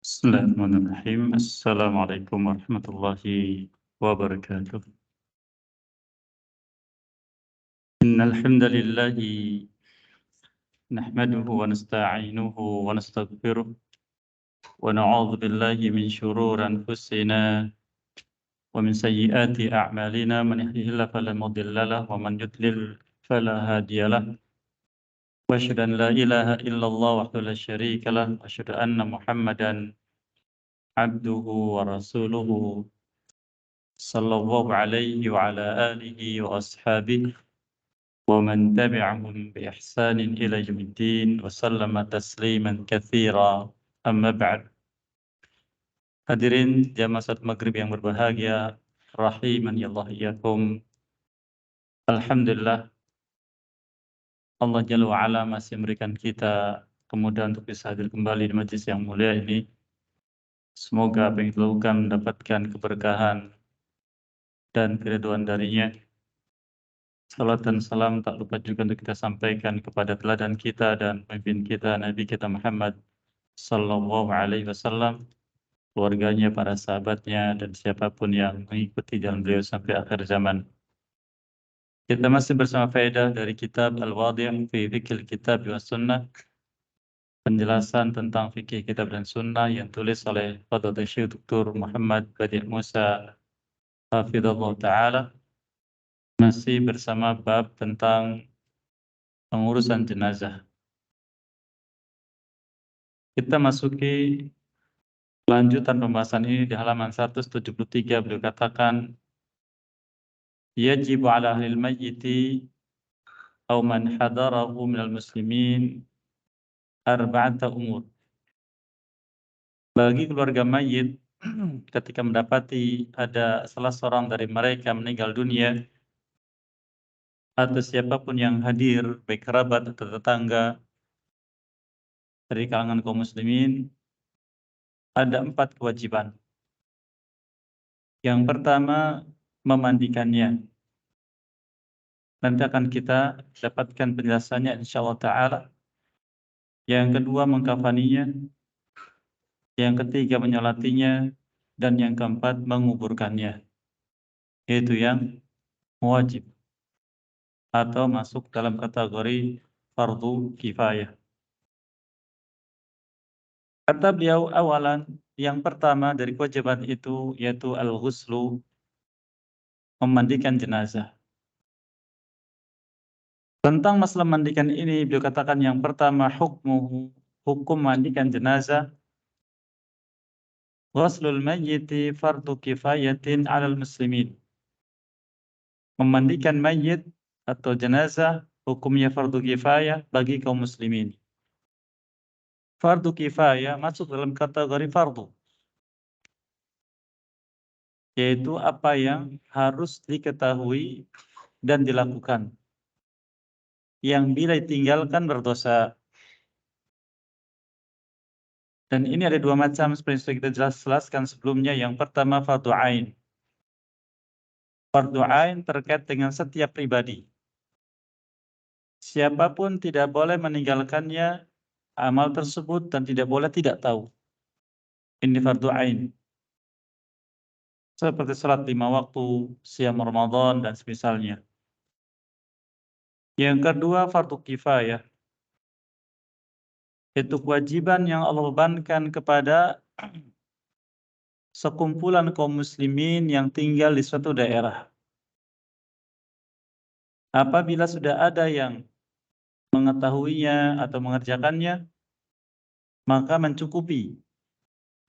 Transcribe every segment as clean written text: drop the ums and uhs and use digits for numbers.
Bismillahirrahmanirrahim. Assalamualaikum warahmatullahi wabarakatuh. Innal hamdalillahi nahmaduhu wa nasta'inuhu wa nastaghfiruh wa na'udzu billahi min shururi anfusina wa min sayyiati a'malina man yahdihillahu fala mudilla lahu wa man yudlil fala hadiya lahu. Wa asyhadu an la ilaha illallah wahdahu la syarika lahu wa asyhadu anna Muhammadan abduhu wa rasuluhu sallallahu alaihi wa ala alihi wa ashabihi wa man tabi'ahum bi ihsanin ila yaumiddin wa sallama tasliman katsira amma ba'd. Hadirin jamaah salat maghrib yang berbahagia, rahimani Allah iyyakum. Alhamdulillah Allah Jalla wa Ala masih memberikan kita kemudahan untuk bisa hadir kembali di majlis yang mulia ini. Semoga apa yang dilakukan mendapatkan keberkahan dan keridhaan darinya. Salat dan salam tak lupa juga untuk kita sampaikan kepada teladan kita dan pemimpin kita, Nabi kita Muhammad sallallahu alaihi wasallam, keluarganya, para sahabatnya, dan siapapun yang mengikuti jalan beliau sampai akhir zaman. Kita masih bersama faedah dari kitab Al-Wadih' fi Fiqhil Kitab wa Sunnah, penjelasan tentang fikih kitab dan sunnah yang tulis oleh Fadhilul Syekh Dr. Muhammad Badi' Musa hafizallahu taala. Masih bersama bab tentang pengurusan jenazah. Kita masuki lanjutan pembahasan ini di halaman 173. Beliau katakan, yajibu ala ahlil mayyiti aw man hadarahu minal muslimin arba'ata umur. Bagi keluarga mayit ketika mendapati ada salah seorang dari mereka meninggal dunia, atau siapapun yang hadir, baik kerabat atau tetangga dari kalangan kaum muslimin, ada 4 kewajiban. Yang pertama, memandikannya. Nanti akan kita dapatkan penjelasannya insyaallah ta'ala. Yang kedua, mengkafaninya. Yang ketiga, menyolatinya. Dan yang keempat, menguburkannya. Yaitu yang wajib atau masuk dalam kategori fardu kifayah. Kata beliau, awalan, yang pertama dari kewajiban itu yaitu al-ghuslu, memandikan jenazah. Tentang masalah mandikan ini, beliau katakan yang pertama, hukum mandikan jenazah. Ghuslul mayyiti fardu kifayatin 'alal muslimin. Memandikan mayit atau jenazah hukumnya fardu kifayah bagi kaum muslimin. Fardu kifayah masuk dalam kategori fardu, yaitu apa yang harus diketahui dan dilakukan, yang bila ditinggalkan berdosa. Dan ini ada 2 macam seperti yang kita jelaskan sebelumnya. Yang pertama, fardu ain. Fardu ain terkait dengan setiap pribadi. Siapapun tidak boleh meninggalkannya amal tersebut dan tidak boleh tidak tahu. Ini fardu ain. Seperti salat 5 waktu, siam Ramadan dan semisalnya. Yang kedua, fardu kifayah. Itu kewajiban yang Allah bebankan kepada sekumpulan kaum muslimin yang tinggal di suatu daerah. Apabila sudah ada yang mengetahuinya atau mengerjakannya, maka mencukupi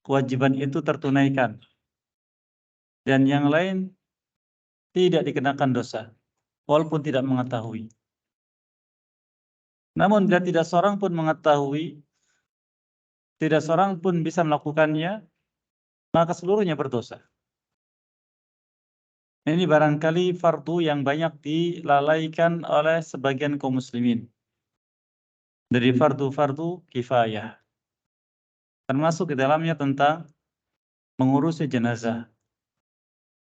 kewajiban itu tertunaikan. Dan yang lain tidak dikenakan dosa, walaupun tidak mengetahui. Namun bila tidak seorang pun mengetahui, tidak seorang pun bisa melakukannya, maka seluruhnya berdosa. Ini barangkali fardu yang banyak dilalaikan oleh sebagian kaum muslimin. Dari fardu-fardu kifayah. Termasuk di dalamnya tentang mengurusi jenazah.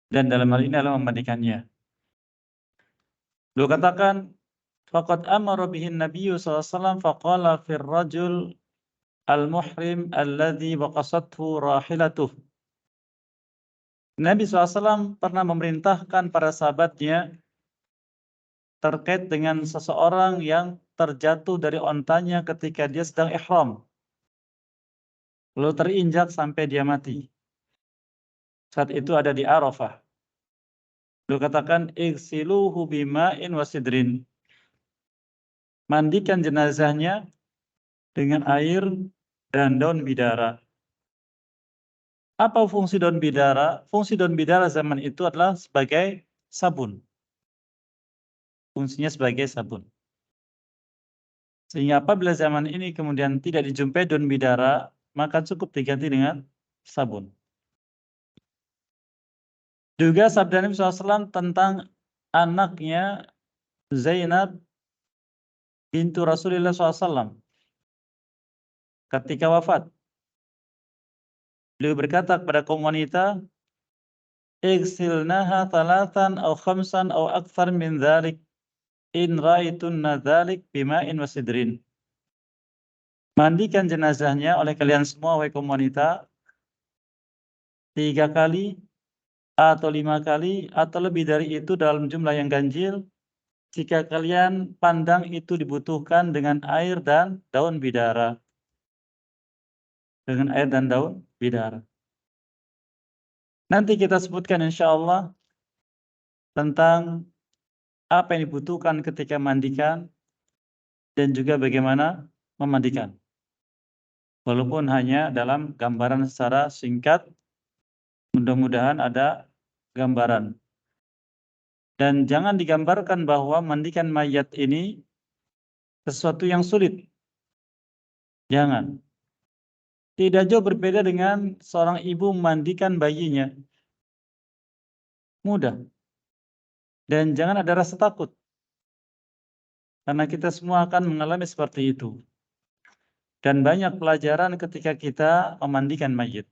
Dan dalam hal ini adalah memandikannya. Beliau katakan, faqad amara bihin nabiyyu sallallahu alaihi wasallam faqala fir rajul al-muhrim alladzi waqasathu rahilatuh. Nabi SAW pernah memerintahkan para sahabatnya terkait dengan seseorang yang terjatuh dari ontanya ketika dia sedang ihram, lalu terinjak sampai dia mati. Saat itu ada di Arafah. Beliau katakan, igsiluhu bima'in wasidrin. Mandikan jenazahnya dengan air dan daun bidara. Apa fungsi daun bidara? Fungsi daun bidara zaman itu adalah sebagai sabun. Fungsinya sebagai sabun. Sehingga apabila zaman ini kemudian tidak dijumpai daun bidara, maka cukup diganti dengan sabun. Juga sabda Nabi SAW tentang anaknya Zainab bintu Rasulullah SAW ketika wafat. Beliau berkata kepada kaum wanita, "Igsilnaha thalathan aw khamsan aw akthar min dzalik in ra'aitunna dzalik bima'in wasidrin." Mandikan jenazahnya oleh kalian semua wahai kaum wanita 3 kali atau 5 kali atau lebih dari itu dalam jumlah yang ganjil jika kalian pandang itu dibutuhkan dengan air dan daun bidara. Dengan air dan daun bidara. Nanti kita sebutkan insyaallah tentang apa yang dibutuhkan ketika mandikan dan juga bagaimana memandikan. Walaupun hanya dalam gambaran secara singkat, mudah-mudahan ada gambaran. Dan jangan digambarkan bahwa mandikan mayat ini sesuatu yang sulit. Jangan. Tidak jauh berbeda dengan seorang ibu memandikan bayinya. Mudah. Dan jangan ada rasa takut. Karena kita semua akan mengalami seperti itu. Dan banyak pelajaran ketika kita memandikan mayit.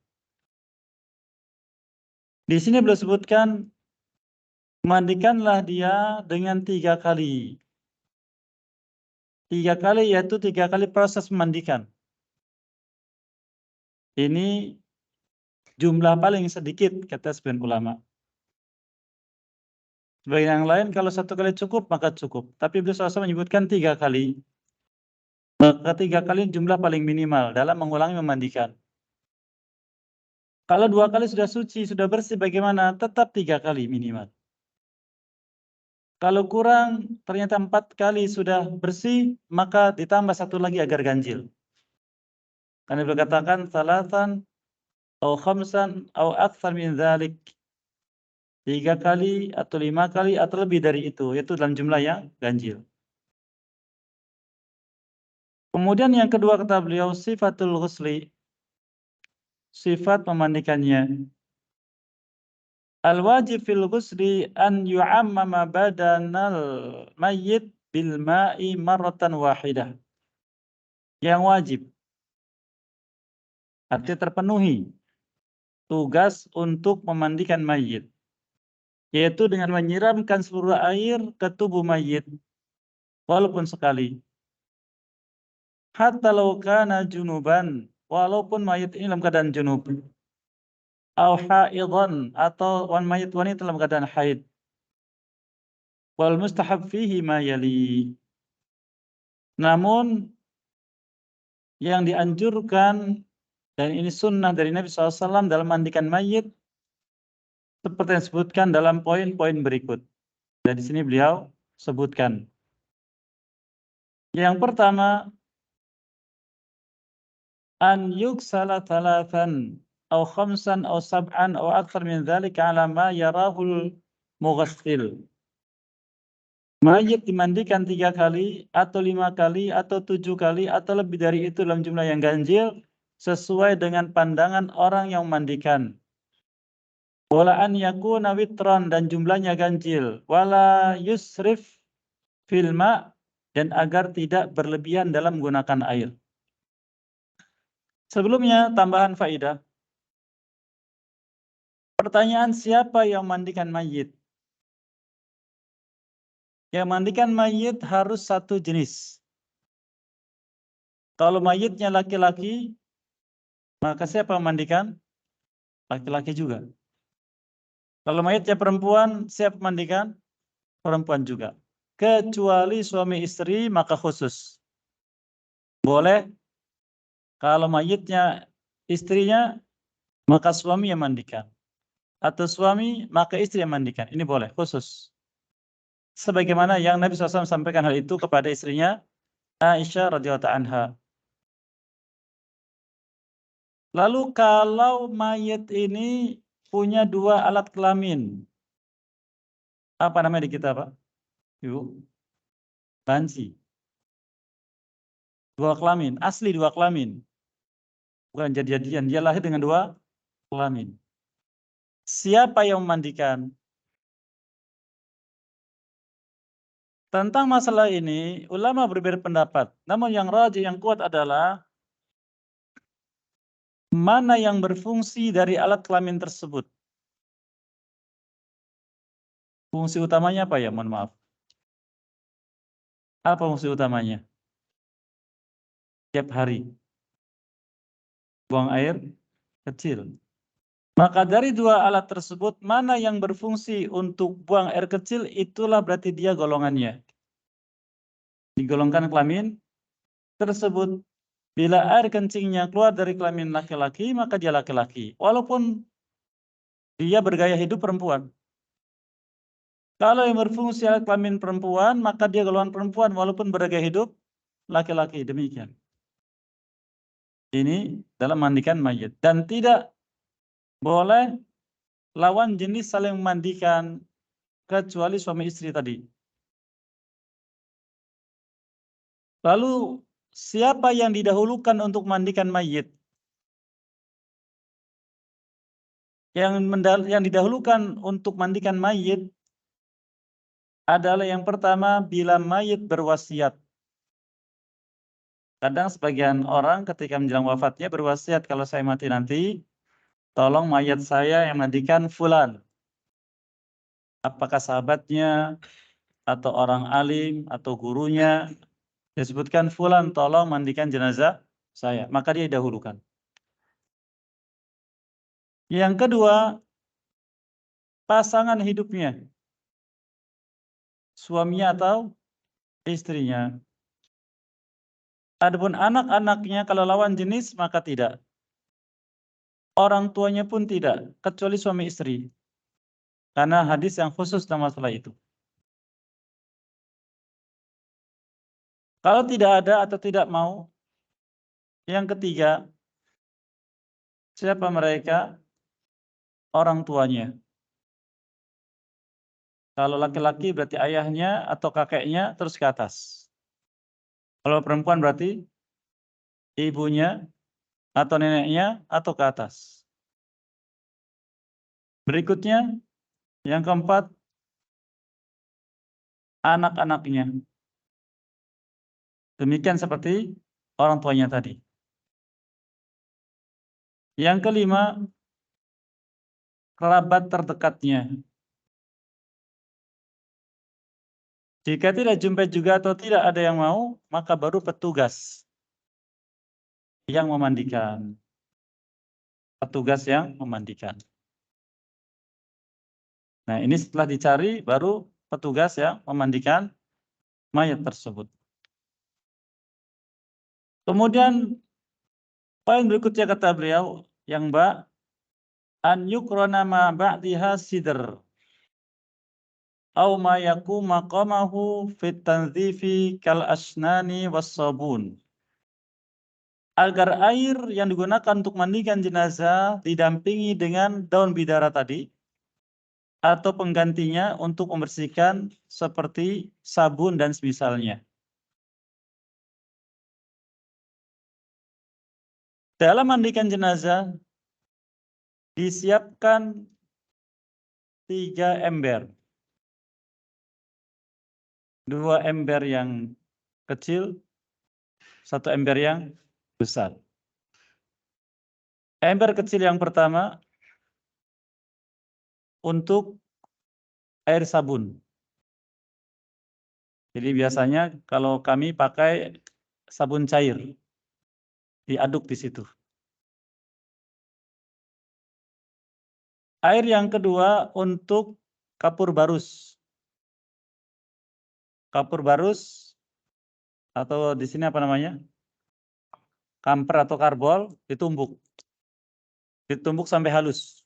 Di sini beliau sebutkan, mandikanlah dia dengan 3 kali. 3 kali yaitu 3 kali proses memandikan. Ini jumlah paling sedikit, kata sebagian ulama. Sebagian yang lain kalau 1 kali cukup, maka cukup. Tapi beliau SAW menyebutkan 3 kali. Maka 3 kali jumlah paling minimal dalam mengulangi memandikan. Kalau 2 kali sudah suci, sudah bersih, bagaimana? Tetap 3 kali minimal. Kalau kurang, ternyata 4 kali sudah bersih, maka ditambah 1 lagi agar ganjil. Karena beliau katakan, salatan, atau khamsan, atau akthar min dzalik. 3 kali, atau 5 kali, atau lebih dari itu. Yaitu dalam jumlah yang ganjil. Kemudian yang kedua kata beliau, sifatul ghusli. Sifat memandikannya. Al-wajib fil ghusli an yu'ammama badanal mayyit bil ma'i marratan wahidah. Yang wajib, artinya terpenuhi tugas untuk memandikan mayit, yaitu dengan menyiramkan seluruh air ke tubuh mayit, walaupun sekali. Hatta law kana junuban, walaupun mayit ini dalam keadaan junub. Au haidhan, atau mayit wanita dalam keadaan haid. Wal mustahab fihi ma yali. Namun yang dianjurkan, dan ini sunnah dari Nabi SAW dalam mandikan mayit, seperti yang disebutkan dalam poin-poin berikut. Dan di sini beliau sebutkan. Yang pertama, an yuksala thalathan, atau khamsan, atau sab'an, atau akthar min dzalika ala ma yarahul mughassil. Mayit dimandikan 3 kali, atau 5 kali, atau 7 kali, atau lebih dari itu dalam jumlah yang ganjil, sesuai dengan pandangan orang yang memandikan. Wala an yakuna witran, dan jumlahnya ganjil. Wala yusrif fil ma', dan agar tidak berlebihan dalam menggunakan air. Sebelumnya tambahan faidah. Pertanyaan, siapa yang mandikan mayit? Yang mandikan mayit harus satu jenis. Kalau mayitnya laki-laki, maka siapa memandikan? Laki-laki juga. Kalau mayitnya perempuan, siapa memandikan? Perempuan juga. Kecuali suami istri, maka khusus. Boleh kalau mayitnya istrinya, maka suami yang mandikan. Atau suami, maka istri yang mandikan. Ini boleh, khusus. Sebagaimana yang Nabi SAW sampaikan hal itu kepada istrinya, Aisyah radhiyallahu anha. Lalu kalau mayit ini punya 2 alat kelamin, apa namanya di kita, Pak? Ibu? Banci. 2 kelamin, asli 2 kelamin. Bukan jadi-jadian, dia lahir dengan 2 kelamin. Siapa yang memandikan? Tentang masalah ini, ulama berbeda pendapat. Namun yang rajih, yang kuat adalah mana yang berfungsi dari alat kelamin tersebut. Fungsi utamanya apa ya? Mohon maaf. Apa fungsi utamanya? Tiap hari buang air kecil. Maka dari 2 alat tersebut, mana yang berfungsi untuk buang air kecil, itulah berarti dia golongannya. Digolongkan kelamin tersebut. Bila air kencingnya keluar dari kelamin laki-laki, maka dia laki-laki. Walaupun dia bergaya hidup perempuan. Kalau yang berfungsi alat kelamin perempuan, maka dia golongan perempuan walaupun bergaya hidup laki-laki. Demikian. Ini dalam mandikan mayit. Dan tidak boleh lawan jenis saling memandikan kecuali suami istri tadi. Lalu siapa yang didahulukan untuk mandikan mayit? Yang didahulukan untuk mandikan mayit adalah yang pertama bila mayit berwasiat. Kadang sebagian orang ketika menjelang wafatnya berwasiat, kalau saya mati nanti, tolong mayat saya yang mandikan fulan. Apakah sahabatnya, atau orang alim, atau gurunya, disebutkan fulan tolong mandikan jenazah saya. Maka dia didahulukan. Yang kedua, pasangan hidupnya. Suaminya atau istrinya. Adapun anak-anaknya kalau lawan jenis maka tidak. Orang tuanya pun tidak, kecuali suami istri. Karena hadis yang khusus tentang masalah itu. Kalau tidak ada atau tidak mau, yang ketiga, siapa mereka? Orang tuanya. Kalau laki-laki berarti ayahnya atau kakeknya terus ke atas. Kalau perempuan berarti ibunya atau neneknya atau ke atas. Berikutnya, yang keempat, anak-anaknya. Demikian seperti orang tuanya tadi. Yang kelima, kerabat terdekatnya. Jika tidak jumpa juga atau tidak ada yang mau, maka baru petugas yang memandikan. Petugas yang memandikan. Nah, ini setelah dicari, baru petugas yang memandikan mayat tersebut. Kemudian, poin berikutnya kata beliau, yang an yukrona ma ba'diha sidr. Au ma yakum maqamahu fit tanzifi kal asnani was sabun. Agar air yang digunakan untuk mandikan jenazah didampingi dengan daun bidara tadi atau penggantinya untuk membersihkan seperti sabun dan semisalnya. Dalam mandikan jenazah disiapkan 3 ember. 2 ember yang kecil, 1 ember yang besar. Ember kecil yang pertama untuk air sabun. Jadi biasanya kalau kami pakai sabun cair. diaduk di situ. Air yang kedua untuk kapur barus. Kapur barus atau di sini apa namanya? Kamper atau karbol ditumbuk. Ditumbuk sampai halus.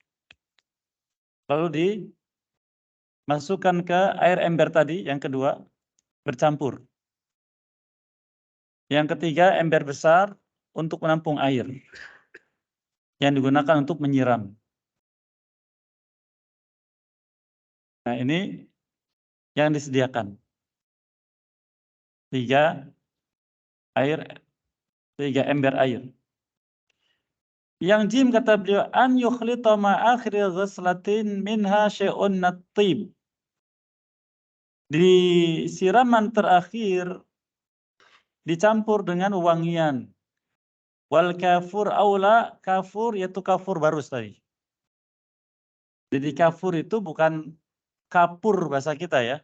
Lalu dimasukkan ke air ember tadi yang kedua, bercampur. Yang ketiga, ember besar untuk menampung air yang digunakan untuk menyiram. Nah, ini yang disediakan. 3 ember air. Yang jim kata beliau, an yukhlita ma akhiri ghuslatin minha syai'un nattib. Di siraman terakhir dicampur dengan wangian. Wal kafur aula, kafur yaitu kafur barus tadi. Jadi kafur itu bukan kapur bahasa kita ya.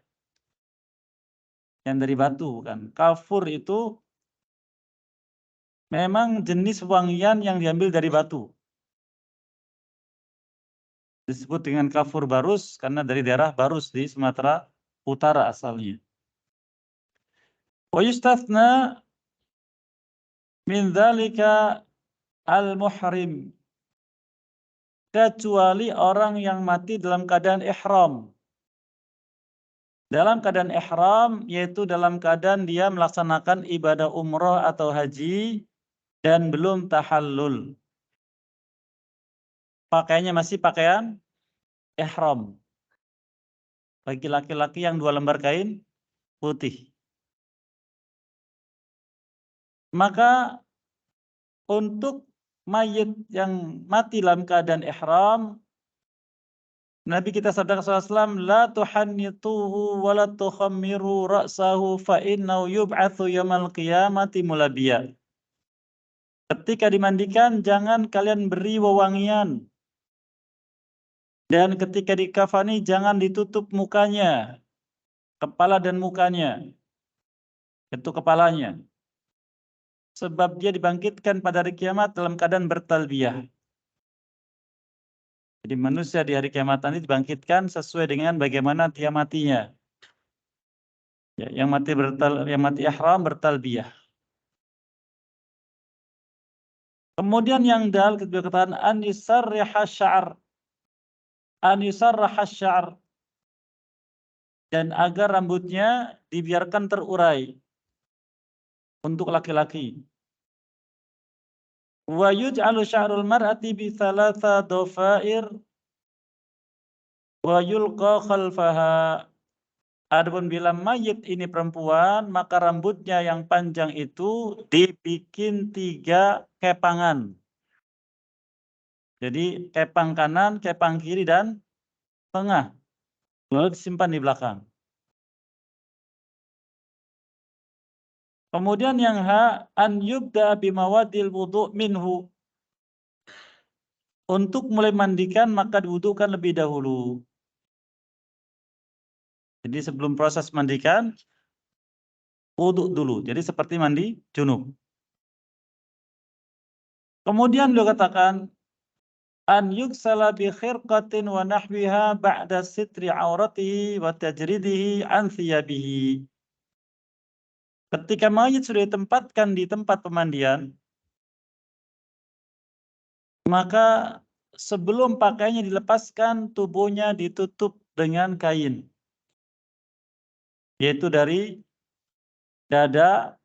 Yang dari batu bukan. Kafur itu memang jenis wangian yang diambil dari batu. Disebut dengan kafur barus karena dari daerah Barus di Sumatera Utara asalnya. Wa yustathna min dzalika al-muhrim, kecuali orang yang mati dalam keadaan ihram. Dalam keadaan ihram yaitu dalam keadaan dia melaksanakan ibadah umroh atau haji dan belum tahallul. Pakaiannya masih pakaian ihram. Bagi laki-laki yang 2 lembar kain putih. Maka untuk mayit yang mati dalam keadaan ihram, Nabi kita sabda SAW, la tuhannituhu wa la tukhammiru ra'sahu fa innahu yub'atsu yaumil qiyamati mulabiya. Ketika dimandikan jangan kalian beri wewangian. Dan ketika dikafani jangan ditutup mukanya, kepala dan mukanya. Itu kepalanya. Sebab dia dibangkitkan pada hari kiamat dalam keadaan bertalbiyah. Jadi manusia di hari kiamat nanti dibangkitkan sesuai dengan bagaimana dia matinya. Ya, yang mati ihram bertalbiyah. Kemudian yang dal kedua katakan an yusarriha syar dan agar rambutnya dibiarkan terurai untuk laki-laki. Wa yuj'alu sya'rul mar'ati bi thalatha dhafair wa yulqa khalfaha. Adapun bila mayit ini perempuan, maka rambutnya yang panjang itu dibikin 3 kepangan. Jadi kepang kanan, kepang kiri, dan tengah. Lalu disimpan di belakang. Kemudian yang an yubda bimawadil wudu' minhu. Untuk mulai mandikan maka diwudukan lebih dahulu. Jadi sebelum proses mandikan, wudu dulu. Jadi seperti mandi junub. Kemudian beliau katakan, an yuksala bi khirqatin wa nahwiha ba'da sitri auratihi wa tajridihi an thiyabihi. Ketika mayit sudah ditempatkan di tempat pemandian, maka sebelum pakaiannya dilepaskan, tubuhnya ditutup dengan kain. Yaitu dari dada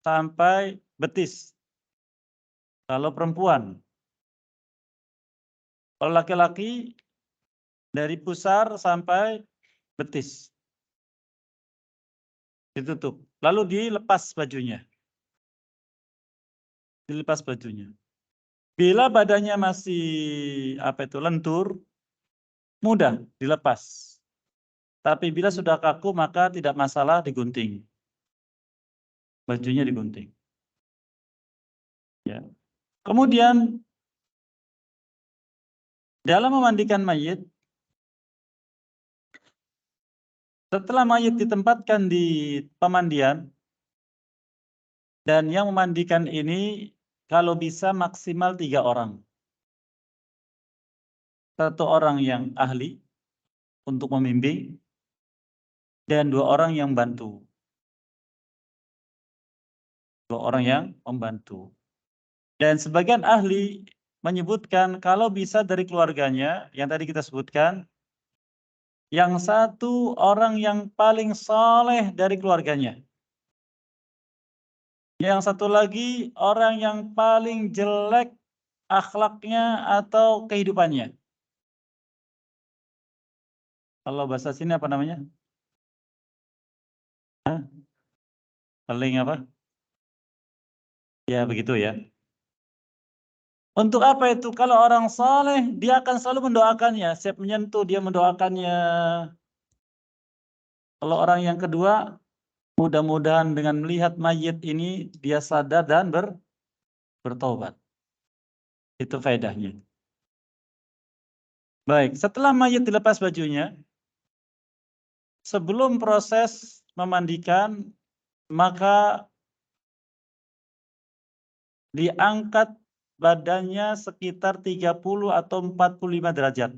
sampai betis. Kalau perempuan. Kalau laki-laki dari pusar sampai betis. Ditutup. Lalu dilepas bajunya. Dilepas bajunya. Bila badannya masih lentur, mudah dilepas. Tapi bila sudah kaku maka tidak masalah digunting. Bajunya digunting. Ya. Kemudian dalam memandikan mayit, setelah mayit ditempatkan di pemandian dan yang memandikan ini kalau bisa maksimal 3 orang. 1 orang yang ahli untuk membimbing dan 2 orang yang bantu. 2 orang yang membantu. Dan sebagian ahli menyebutkan kalau bisa dari keluarganya, yang tadi kita sebutkan, yang satu orang yang paling saleh dari keluarganya. Yang satu lagi orang yang paling jelek akhlaknya atau kehidupannya. Kalau bahasa sini apa namanya? Hah? Paling apa? Ya begitu ya. Untuk apa itu? Kalau orang saleh, dia akan selalu mendoakannya. Setiap menyentuh, dia mendoakannya. Kalau orang yang kedua, mudah-mudahan dengan melihat mayit ini, dia sadar dan bertobat. Itu faedahnya. Baik, setelah mayit dilepas bajunya, sebelum proses memandikan, maka diangkat badannya sekitar 30 atau 45 derajat.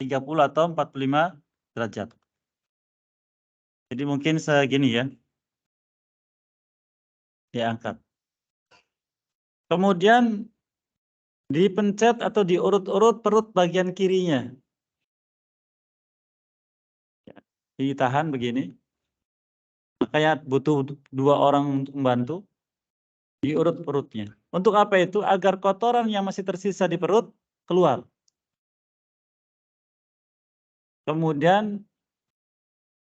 30 atau 45 derajat. Jadi mungkin segini ya, diangkat. Kemudian dipencet atau diurut-urut perut bagian kirinya. Ditahan begini. Makanya butuh 2 orang untuk membantu. Diurut perutnya. Untuk apa itu? Agar kotoran yang masih tersisa di perut keluar. Kemudian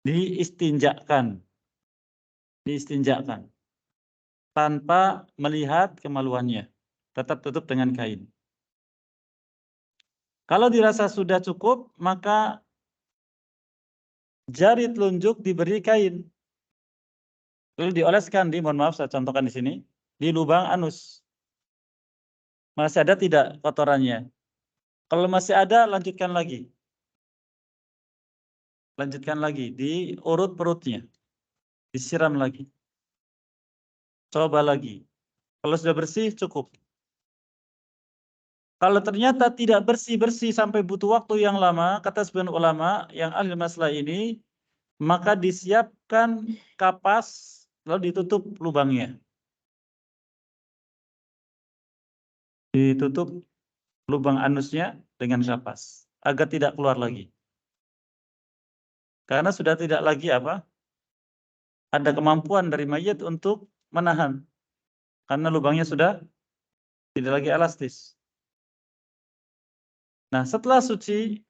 diistinjakan. Diistinjakan. Tanpa melihat kemaluannya. Tetap tutup dengan kain. Kalau dirasa sudah cukup, maka jari telunjuk diberi kain. Lalu dioleskan mohon maaf saya contohkan di sini, di lubang anus. Masih ada tidak kotorannya? Kalau masih ada, lanjutkan lagi. Lanjutkan lagi, diurut perutnya. Disiram lagi. Coba lagi. Kalau sudah bersih, cukup. Kalau ternyata tidak bersih-bersih sampai butuh waktu yang lama, kata sebagian ulama yang ahli masalah ini, maka disiapkan kapas, lalu ditutup lubangnya. Ditutup lubang anusnya dengan kapas, agar tidak keluar lagi. Karena sudah tidak lagi apa? Ada kemampuan dari mayit untuk menahan. Karena lubangnya sudah tidak lagi elastis. Nah, setelah suci,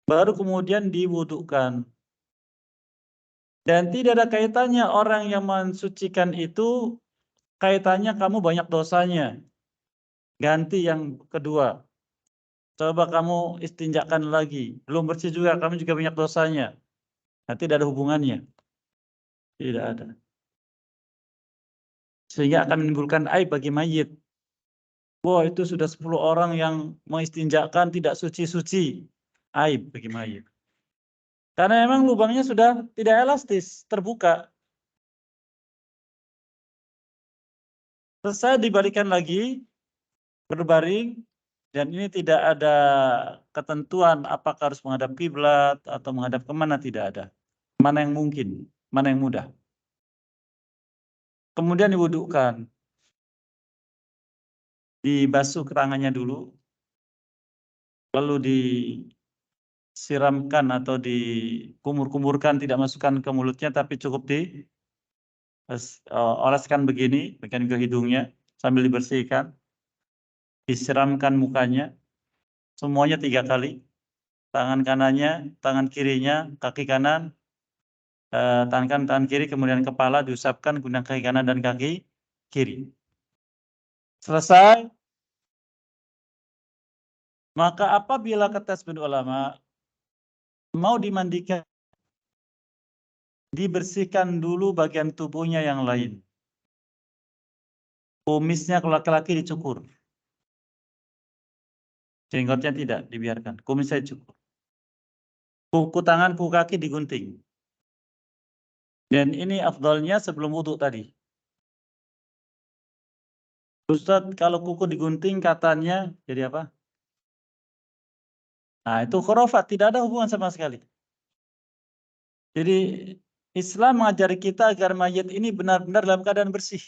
baru kemudian diwudukan. Dan tidak ada kaitannya orang yang mensucikan itu, kaitannya kamu banyak dosanya. Ganti yang kedua. Coba kamu istinjakan lagi. Belum bersih juga, kamu juga banyak dosanya. Nah, tidak ada hubungannya. Tidak ada. Sehingga akan menimbulkan aib bagi mayit. Wah, itu sudah 10 orang yang mengistinjakan tidak suci-suci. Aib bagi mayit. Karena memang lubangnya sudah tidak elastis, terbuka. Selesai dibalikan lagi, berbaring, dan ini tidak ada ketentuan apakah harus menghadap kiblat atau menghadap kemana, tidak ada. Mana yang mungkin, mana yang mudah. Kemudian diwudukkan. Dibasuh tangannya dulu, lalu disiramkan atau dikumur-kumurkan, tidak masukkan ke mulutnya, tapi cukup oleskan begini, bagian ke hidungnya, sambil dibersihkan. Disiramkan mukanya, semuanya 3 kali. Tangan kanannya, tangan kirinya, kaki kanan, tangan kanan, tangan kiri, kemudian kepala diusapkan, kemudian kaki kanan dan kaki kiri. Selesai, maka apabila kata sebagian ulama mau dimandikan, dibersihkan dulu bagian tubuhnya yang lain. Kumisnya kalau laki-laki dicukur. Jenggotnya tidak dibiarkan, kumisnya dicukur. Kuku tangan, kuku kaki digunting. Dan ini afdalnya sebelum wudhu tadi. Ustadz, kalau kuku digunting katanya jadi apa? Nah, itu khurafat, tidak ada hubungan sama sekali. Jadi Islam mengajari kita agar mayat ini benar-benar dalam keadaan bersih.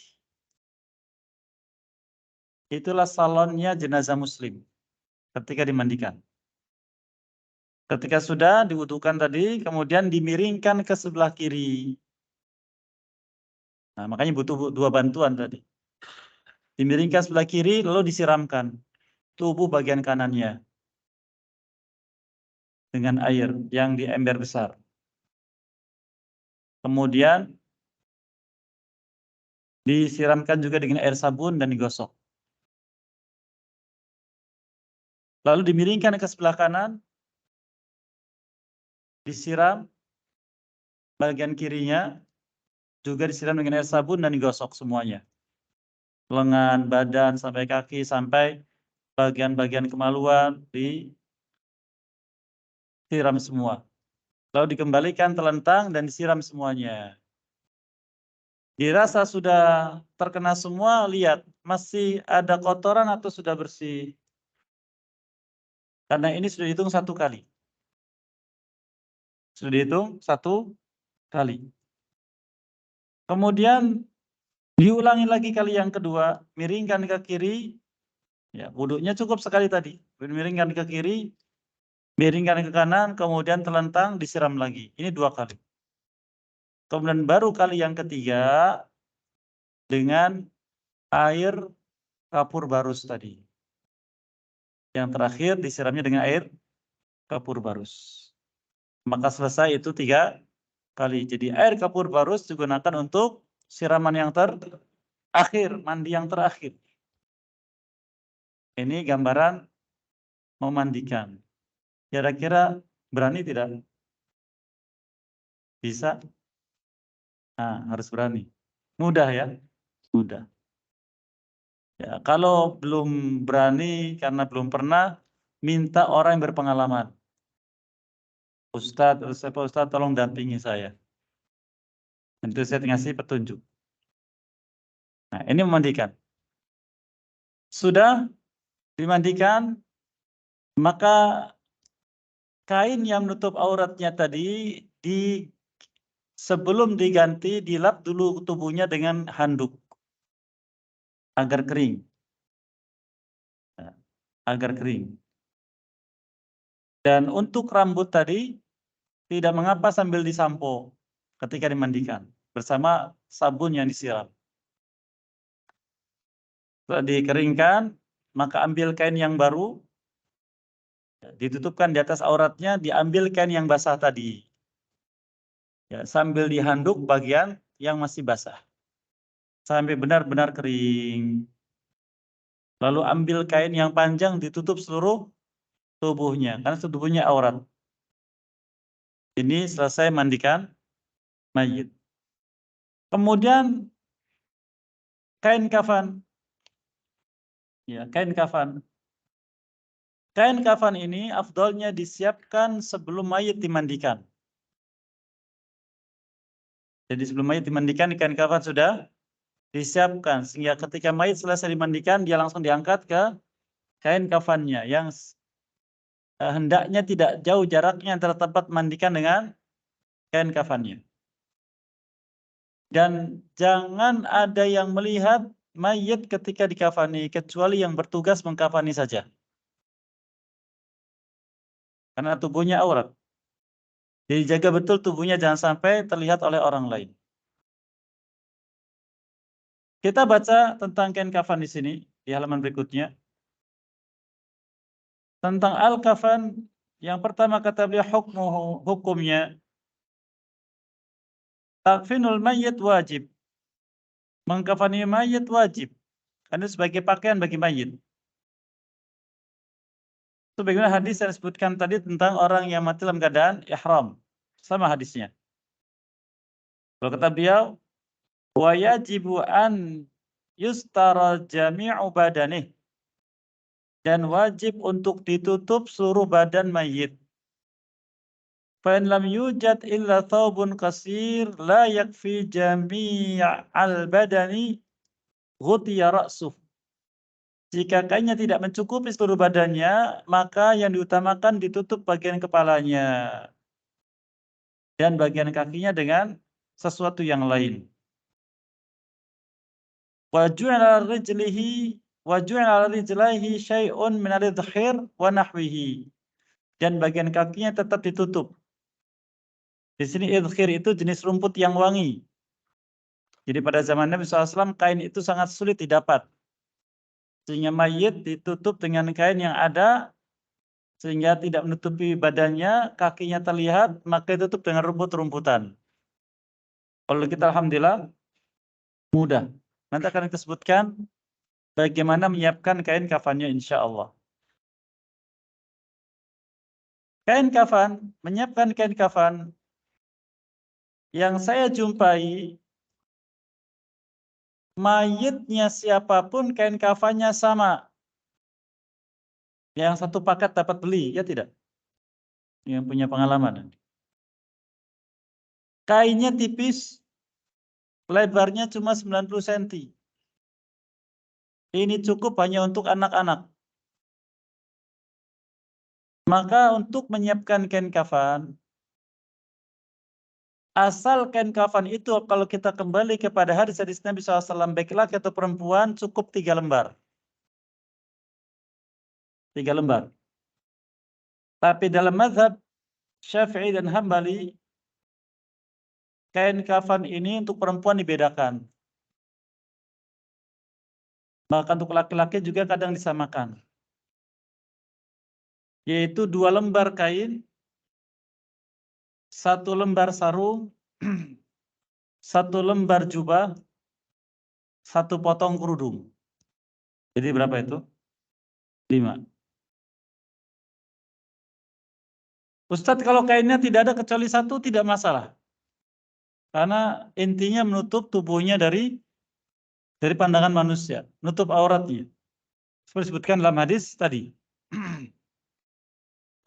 Itulah salonnya jenazah muslim ketika dimandikan. Ketika sudah diwudukan tadi, kemudian dimiringkan ke sebelah kiri. Nah, makanya butuh dua bantuan tadi. Dimiringkan sebelah kiri, lalu disiramkan tubuh bagian kanannya dengan air yang di ember besar. Kemudian disiramkan juga dengan air sabun dan digosok. Lalu dimiringkan ke sebelah kanan, disiram bagian kirinya, juga disiram dengan air sabun dan digosok semuanya. Lengan, badan, sampai kaki, sampai bagian-bagian kemaluan disiram semua. Lalu dikembalikan telentang dan disiram semuanya. Dirasa sudah terkena semua, lihat masih ada kotoran atau sudah bersih. Karena ini sudah dihitung satu kali. Sudah dihitung satu kali. Kemudian diulangi lagi kali yang kedua, miringkan ke kiri. Ya, wudhunya cukup sekali tadi. Miringkan ke kiri, miringkan ke kanan, kemudian telentang, disiram lagi. Ini 2 kali. Kemudian baru kali yang ketiga dengan air kapur barus tadi. Yang terakhir disiramnya dengan air kapur barus. Maka selesai itu 3 kali. Jadi air kapur barus digunakan untuk siraman yang terakhir, mandi yang terakhir. Ini gambaran memandikan. Kira-kira berani tidak? Bisa? Nah, harus berani. Mudah ya? Mudah. Ya, kalau belum berani karena belum pernah, minta orang yang berpengalaman. Ustadz, tolong dampingi saya. Nanti saya ngasih petunjuk. Nah, ini memandikan. Sudah dimandikan, maka kain yang menutup auratnya tadi sebelum diganti dilap dulu tubuhnya dengan handuk agar kering. Nah, agar kering. Dan untuk rambut tadi tidak mengapa sambil disampo ketika dimandikan bersama sabun yang disiram. Setelah dikeringkan, maka ambil kain yang baru, ditutupkan di atas auratnya, diambil kain yang basah tadi. Ya, sambil dihanduk bagian yang masih basah. Sampai benar-benar kering. Lalu ambil kain yang panjang, ditutup seluruh tubuhnya. Karena tubuhnya aurat. Ini selesai mandikan mayit. Kemudian kain kafan. Ya, kain kafan. Kain kafan ini afdolnya disiapkan sebelum mayit dimandikan. Jadi sebelum mayit dimandikan, kain kafan sudah disiapkan. Sehingga ketika mayit selesai dimandikan, dia langsung diangkat ke kain kafannya. Yang hendaknya tidak jauh jaraknya antara tempat mandikan dengan kain kafannya. Dan jangan ada yang melihat mayit ketika dikafani, kecuali yang bertugas mengkafani saja. Karena tubuhnya aurat. Jadi jaga betul tubuhnya jangan sampai terlihat oleh orang lain. Kita baca tentang kain kafan di sini, di halaman berikutnya. Tentang al-kafan, yang pertama kata beliau hukumnya. Takfinul mayyit wajib. Mengkafani mayit wajib. Karena sebagai pakaian bagi mayit. Sebagaimana hadis yang disebutkan tadi tentang orang yang mati dalam keadaan ihram. Sama hadisnya. Kalau kata beliau, wa yajibu an yustara jami'u badanih. Dan wajib untuk ditutup seluruh badan mayit. Fa in lam yujad illa thawbun qasir la yakfi jami' al badani ghutiya ra'suh. Jika kainnya tidak mencukupi seluruh badannya, maka yang diutamakan ditutup bagian kepalanya dan bagian kakinya dengan sesuatu yang lain. Wa ju'ala rijlaihi syai'un min al-idkhir wa nahwihi. Dan bagian kakinya tetap ditutup. Di sini idkhir itu jenis rumput yang wangi. Jadi pada zaman Nabi SAW kain itu sangat sulit didapat. Sehingga mayit ditutup dengan kain yang ada, sehingga tidak menutupi badannya, kakinya terlihat, maka ditutup dengan rumput-rumputan. Kalau kita alhamdulillah mudah. Nanti akan kita sebutkan bagaimana menyiapkan kain kafannya insya Allah. Kain kafan, menyiapkan kain kafan yang saya jumpai, mayitnya siapapun kain kafannya sama. Yang satu paket dapat beli, ya tidak? Yang punya pengalaman. Kainnya tipis, lebarnya cuma 90 cm. Ini cukup hanya untuk anak-anak. Maka untuk menyiapkan kain kafan, asal kain kafan itu kalau kita kembali kepada hadis-hadis Nabi SAW, baik laki atau perempuan, cukup 3 lembar. 3 lembar. Tapi dalam mazhab Syafi'i dan Hambali, kain kafan ini untuk perempuan dibedakan. Bahkan untuk laki-laki juga kadang disamakan. Yaitu 2 lembar kain, 1 lembar sarung, 1 lembar jubah, 1 potong kerudung. Jadi berapa itu? 5. Ustadz, kalau kainnya tidak ada kecuali 1 tidak masalah. Karena intinya menutup tubuhnya dari pandangan manusia, menutup auratnya. Seperti disebutkan dalam hadis tadi.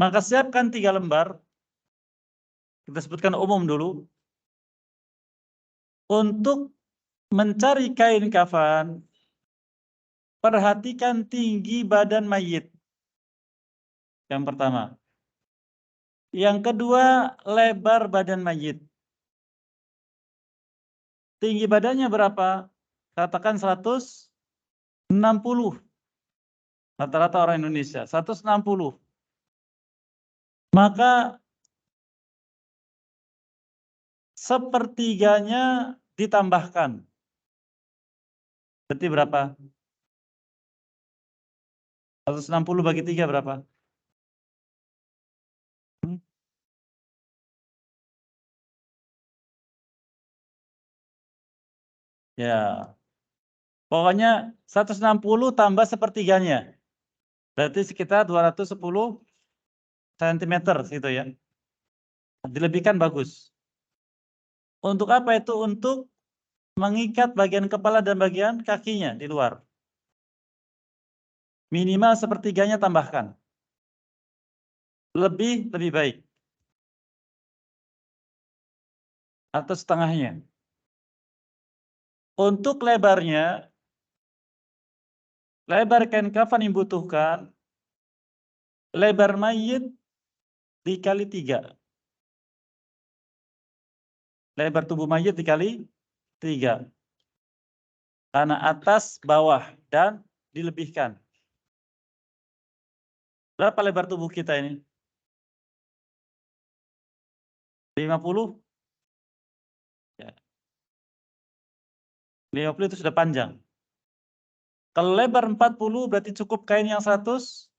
Maka siapkan 3 lembar. Kita sebutkan umum dulu. Untuk mencari kain kafan, perhatikan tinggi badan mayit. Yang pertama. Yang kedua, lebar badan mayit. Tinggi badannya berapa? Katakan 160. Rata-rata orang Indonesia, 160. Maka sepertiganya ditambahkan. Berarti berapa? 160 bagi 3 berapa? Ya. Pokoknya 160 tambah sepertiganya. Berarti sekitar 210 cm gitu ya. Dilebihkan bagus. Untuk apa itu? Untuk mengikat bagian kepala dan bagian kakinya di luar. Minimal sepertiganya tambahkan. Lebih baik. Atau setengahnya. Untuk lebarnya, lebar kain kafan yang dibutuhkan, lebar mayit dikali 3. Lebar tubuh mayit dikali 3. Karena atas, bawah, dan dilebihkan. Berapa lebar tubuh kita ini? 50? Ya. 50 itu sudah panjang. Kalau lebar 40 berarti cukup kain yang 120.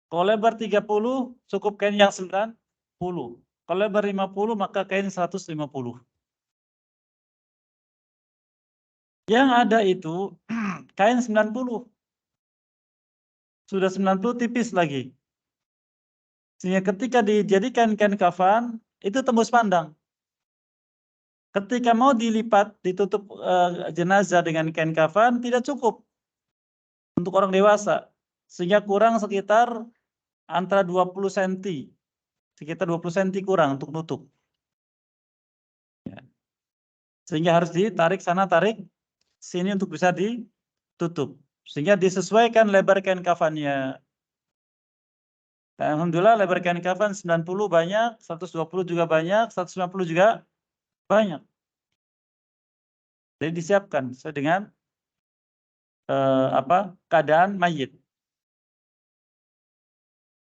Kalau lebar 30 cukup kain yang 90. Kalau lebar 50 maka kain 150. Yang ada itu kain 90. Sudah 90 tipis lagi. Sehingga ketika dijadikan kain kafan itu tembus pandang. Ketika mau dilipat, ditutup jenazah dengan kain kafan tidak cukup untuk orang dewasa. Sehingga kurang sekitar antara 20 cm. Sekitar 20 cm kurang untuk nutup. Ya. Sehingga harus ditarik sana, tarik sini untuk bisa ditutup. Sehingga disesuaikan lebar kain kafannya. Alhamdulillah lebar kain kafan 90 banyak, 120 juga banyak, 150 juga banyak. Jadi disiapkan sesuai dengan keadaan mayit.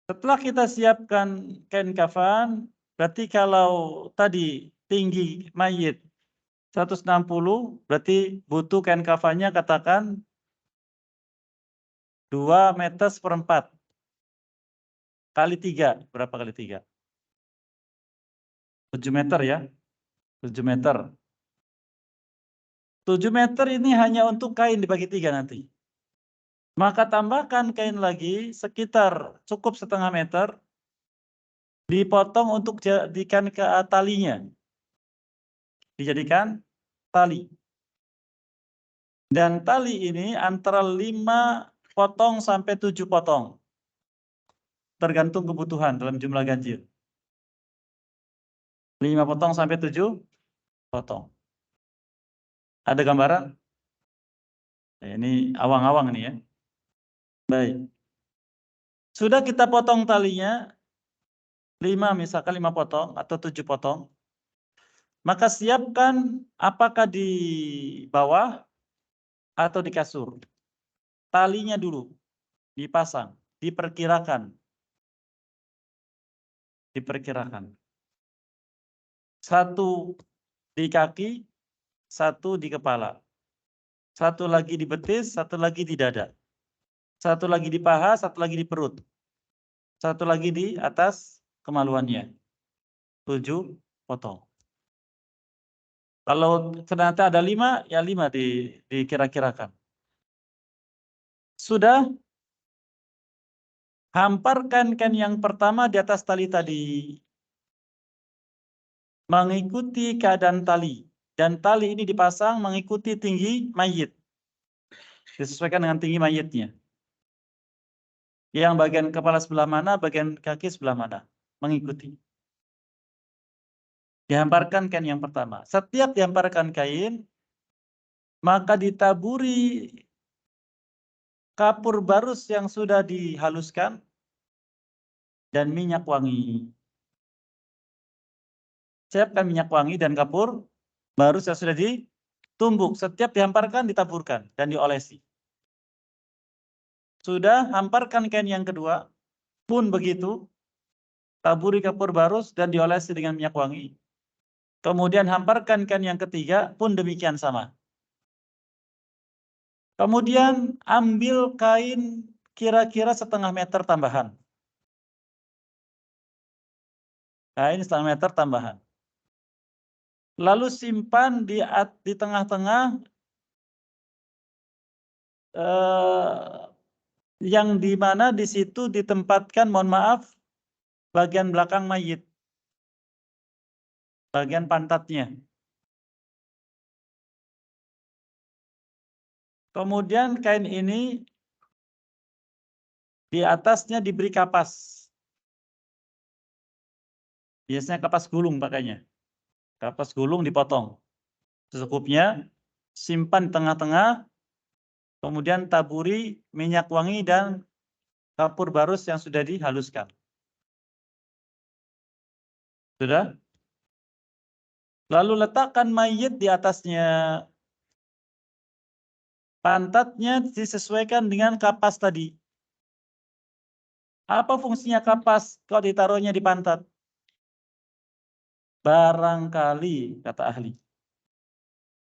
Setelah kita siapkan kain kafan, berarti kalau tadi tinggi mayit 160, berarti butuh kain kafannya katakan 2 meter seperempat kali 3. Berapa kali 3? 7 meter ya. 7 meter. 7 meter ini hanya untuk kain dibagi 3 nanti. Maka tambahkan kain lagi sekitar cukup setengah meter, dipotong untuk jadikan ke talinya. Dijadikan tali. Dan tali ini antara 5 potong sampai 7 potong. Tergantung kebutuhan dalam jumlah ganjil. 5 potong sampai 7 potong. Ada gambaran? Ini awang-awang nih ya. Baik. Sudah kita potong talinya, 5 misalkan 5 potong atau 7 potong. Maka siapkan apakah di bawah atau di kasur. Talinya dulu dipasang, diperkirakan. Satu di kaki, satu di kepala. Satu lagi di betis, satu lagi di dada. Satu lagi di paha, satu lagi di perut. Satu lagi di atas kemaluannya. 7 potong. Kalau ternyata ada 5, ya 5 dikira-kirakan. Sudah, hamparkan kain yang pertama di atas tali tadi. Mengikuti keadaan tali. Dan tali ini dipasang mengikuti tinggi mayit. Disesuaikan dengan tinggi mayitnya. Yang bagian kepala sebelah mana, bagian kaki sebelah mana. Mengikuti. Dihamparkan kain yang pertama. Setiap dihamparkan kain, maka ditaburi kapur barus yang sudah dihaluskan dan minyak wangi. Siapkan minyak wangi dan kapur barus yang sudah ditumbuk. Setiap dihamparkan, ditaburkan dan diolesi. Sudah, hamparkan kain yang kedua, pun begitu. Taburi kapur barus dan diolesi dengan minyak wangi. Kemudian hamparkan kain yang ketiga, pun demikian sama. Kemudian ambil kain kira-kira setengah meter tambahan. Kain setengah meter tambahan. Lalu simpan di tengah-tengah yang di mana di situ ditempatkan, mohon maaf, bagian belakang mayit. Bagian pantatnya. Kemudian kain ini di atasnya diberi kapas. Biasanya kapas gulung pakainya. Kapas gulung dipotong. Secukupnya, simpan di tengah-tengah, kemudian taburi minyak wangi dan kapur barus yang sudah dihaluskan. Sudah? Lalu letakkan mayit di atasnya. Pantatnya disesuaikan dengan kapas tadi. Apa fungsinya kapas kalau ditaruhnya di pantat? Barangkali, kata ahli,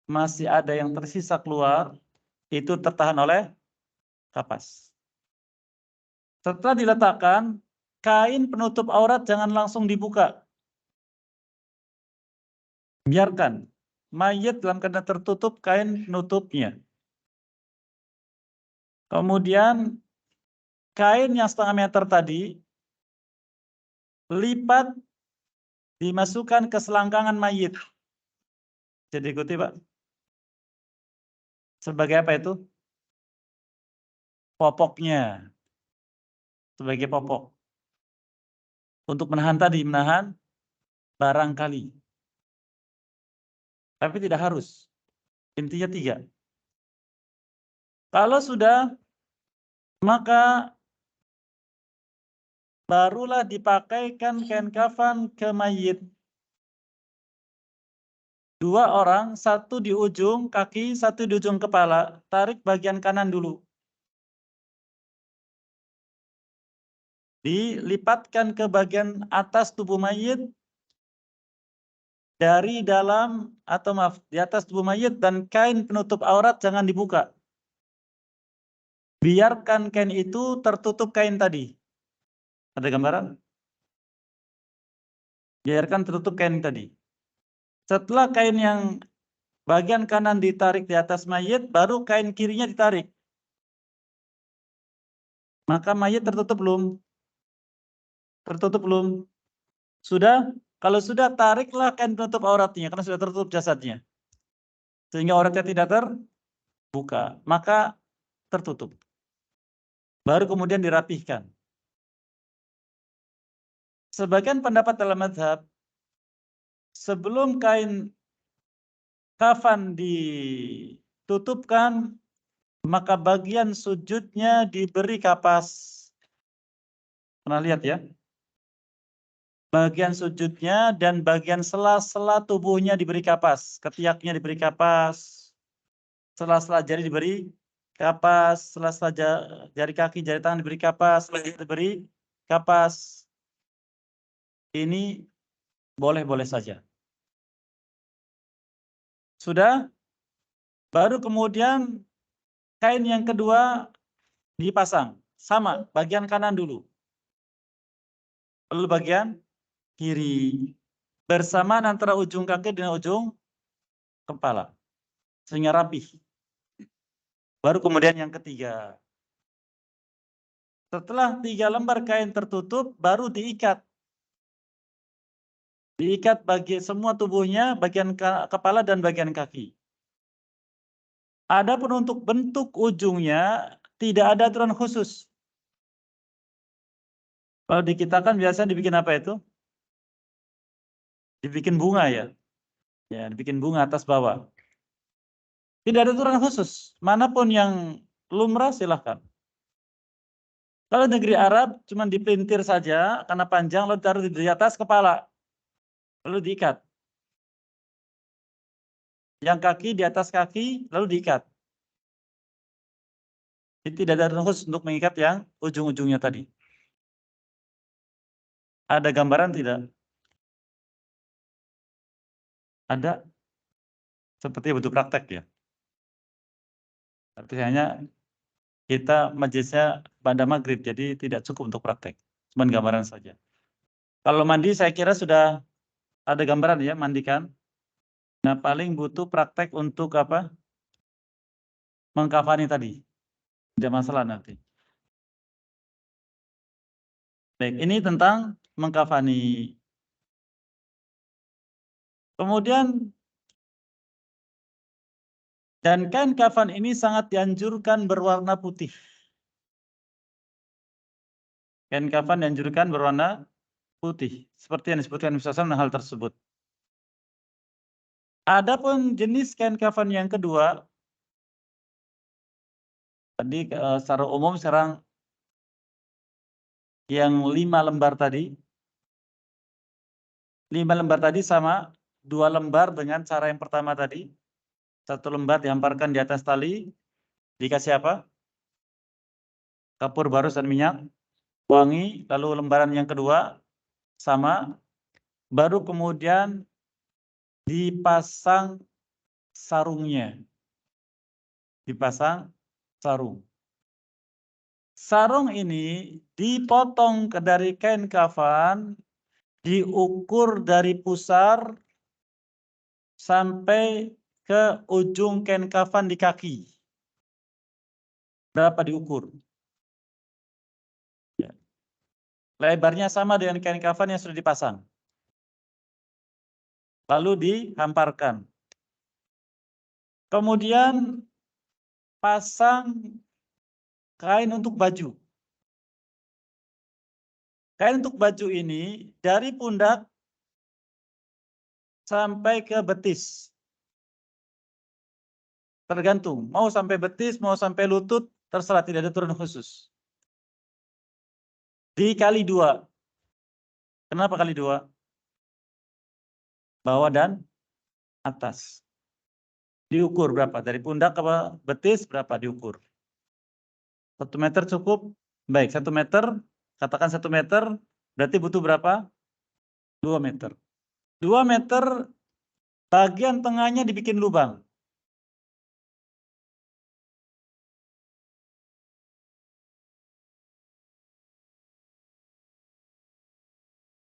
masih ada yang tersisa keluar, itu tertahan oleh kapas. Setelah diletakkan, kain penutup aurat jangan langsung dibuka. Biarkan mayit dalam keadaan tertutup, kain penutupnya. Kemudian kain yang setengah meter tadi lipat, dimasukkan ke selangkangan mayit. Jadi ikuti Pak. Sebagai apa itu? Popoknya. Sebagai popok. Untuk menahan tadi, menahan barangkali. Tapi tidak harus. Intinya 3. Kalau sudah maka barulah dipakaikan kain kafan ke mayit. 2 orang, 1 di ujung kaki, 1 di ujung kepala. Tarik bagian kanan dulu. Dilipatkan ke bagian atas tubuh mayit dari dalam, atau maaf, di atas tubuh mayit, dan kain penutup aurat jangan dibuka. Biarkan kain itu tertutup kain tadi. Ada gambaran? Biarkan tertutup kain tadi. Setelah kain yang bagian kanan ditarik di atas mayit, baru kain kirinya ditarik. Maka mayit tertutup belum? Tertutup belum? Sudah? Kalau sudah, tariklah kain penutup auratnya, karena sudah tertutup jasadnya. Sehingga auratnya tidak terbuka. Maka tertutup. Baru kemudian dirapihkan. Sebagian pendapat dalam mazhab, sebelum kain kafan ditutupkan, maka bagian sujudnya diberi kapas. Pernah lihat ya? Bagian sujudnya dan bagian sela-sela tubuhnya diberi kapas. Ketiaknya diberi kapas. Sela-sela jari diberi kapas. Sela-sela jari kaki, jari tangan diberi kapas. Diberi kapas. Ini boleh-boleh saja. Sudah? Baru kemudian kain yang kedua dipasang. Sama, bagian kanan dulu. Lalu bagian kiri. Bersamaan antara ujung kaki dengan ujung kepala. Sehingga rapih. Baru kemudian yang ketiga. Setelah 3 lembar kain tertutup, baru diikat. Diikat bagi semua tubuhnya, bagian kepala dan bagian kaki. Adapun untuk bentuk ujungnya, tidak ada aturan khusus. Kalau di kita kan biasanya dibikin apa itu? Dibikin bunga ya. Ya, dibikin bunga atas bawah. Tidak ada aturan khusus. Manapun yang lumrah silahkan. Kalau negeri Arab cuma dipelintir saja karena panjang, lalu taruh di atas kepala. Lalu diikat. Yang kaki di atas kaki, lalu diikat. Jadi tidak ada aturan khusus untuk mengikat yang ujung-ujungnya tadi. Ada gambaran tidak? Ada. Seperti butuh praktek ya. Artinya kita majelisnya pada maghrib, jadi tidak cukup untuk praktek. Cuma gambaran saja. Kalau mandi saya kira sudah ada gambaran ya, mandikan. Nah paling butuh praktek untuk apa? Mengkafani tadi. Tidak masalah nanti. Baik, ini tentang mengkafani. Kemudian, dan kain kafan ini sangat dianjurkan berwarna putih. Kain kafan dianjurkan berwarna putih. Seperti yang disebutkan misalnya hal tersebut. Adapun jenis kain kafan yang kedua, tadi secara umum sekarang yang 5 lembar tadi. 5 lembar tadi sama 2 lembar dengan cara yang pertama tadi. 1 lembar dihamparkan di atas tali. Dikasih apa? Kapur barus dan minyak wangi. Lalu lembaran yang kedua sama. Baru kemudian dipasang sarungnya. Dipasang sarung. Sarung ini dipotong dari kain kafan, diukur dari pusar sampai ke ujung kain kafan di kaki. Berapa diukur? Ya. Lebarnya sama dengan kain kafan yang sudah dipasang. Lalu dihamparkan. Kemudian pasang kain untuk baju. Kain untuk baju ini dari pundak sampai ke betis. Tergantung, mau sampai betis, mau sampai lutut, terserah, tidak ada aturan khusus. Dikali 2. Kenapa kali 2? Bawah dan atas. Diukur berapa? Dari pundak ke betis berapa diukur? 1 meter cukup? Baik, 1 meter. Katakan 1 meter. Berarti butuh berapa? 2 meter. 2 meter bagian tengahnya dibikin lubang.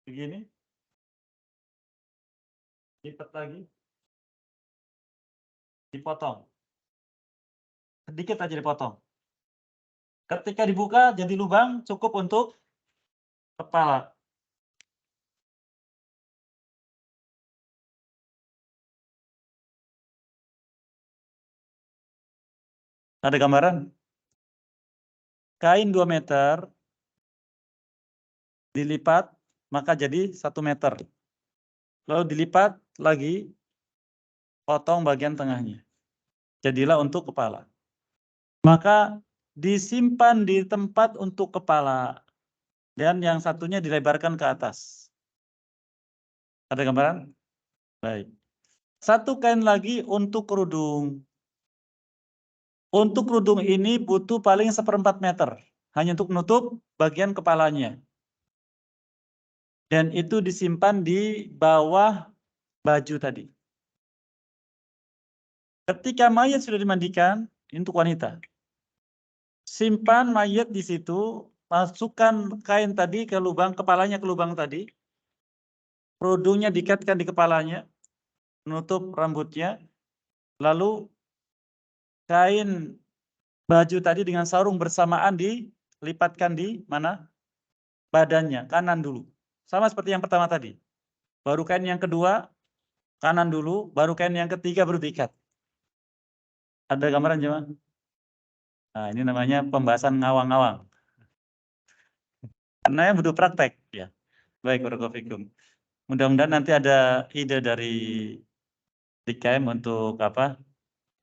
Begini. Lipat lagi. Dipotong. Sedikit aja dipotong. Ketika dibuka jadi lubang cukup untuk kepala. Ada gambaran? Kain 2 meter dilipat maka jadi 1 meter. Lalu dilipat lagi, potong bagian tengahnya. Jadilah untuk kepala. Maka disimpan di tempat untuk kepala. Dan yang satunya dilebarkan ke atas. Ada gambaran? Baik. Satu kain lagi untuk kerudung. Untuk kerudung ini butuh paling 1/4 meter. Hanya untuk menutup bagian kepalanya. Dan itu disimpan di bawah baju tadi. Ketika mayat sudah dimandikan, ini untuk wanita. Simpan mayat di situ, masukkan kain tadi ke lubang, kepalanya ke lubang tadi. Kerudungnya diikatkan di kepalanya, menutup rambutnya. Lalu kain baju tadi dengan sarung bersamaan dilipatkan di mana? Badannya, kanan dulu. Sama seperti yang pertama tadi. Baru kain yang kedua, kanan dulu, baru kain yang ketiga baru diikat. Ada gambaran jemaah? Nah, ini namanya pembahasan ngawang-ngawang. Karena yang butuh praktek, ya. Baik, barakallahu fikum. Mudah-mudahan nanti ada ide dari DKM untuk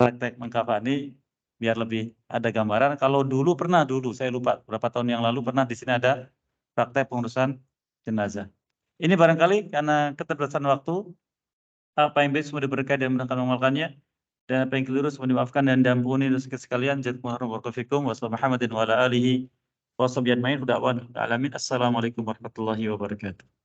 praktek mengkafani biar lebih ada gambaran. Kalau dulu saya lupa berapa tahun yang lalu pernah di sini ada praktek pengurusan jenazah. Ini barangkali karena keterbatasan waktu, apa yang baik semua diberkahi dan mudahkan mengamalkannya, dan apa yang keliru semua dimaafkan dan diampuni dosa kita sekalian. Jazakumullahu khairan fikum wa sallallahu Muhammadin wa ala alihi wa sahbihi ajmain. Assalamualaikum warahmatullahi wabarakatuh.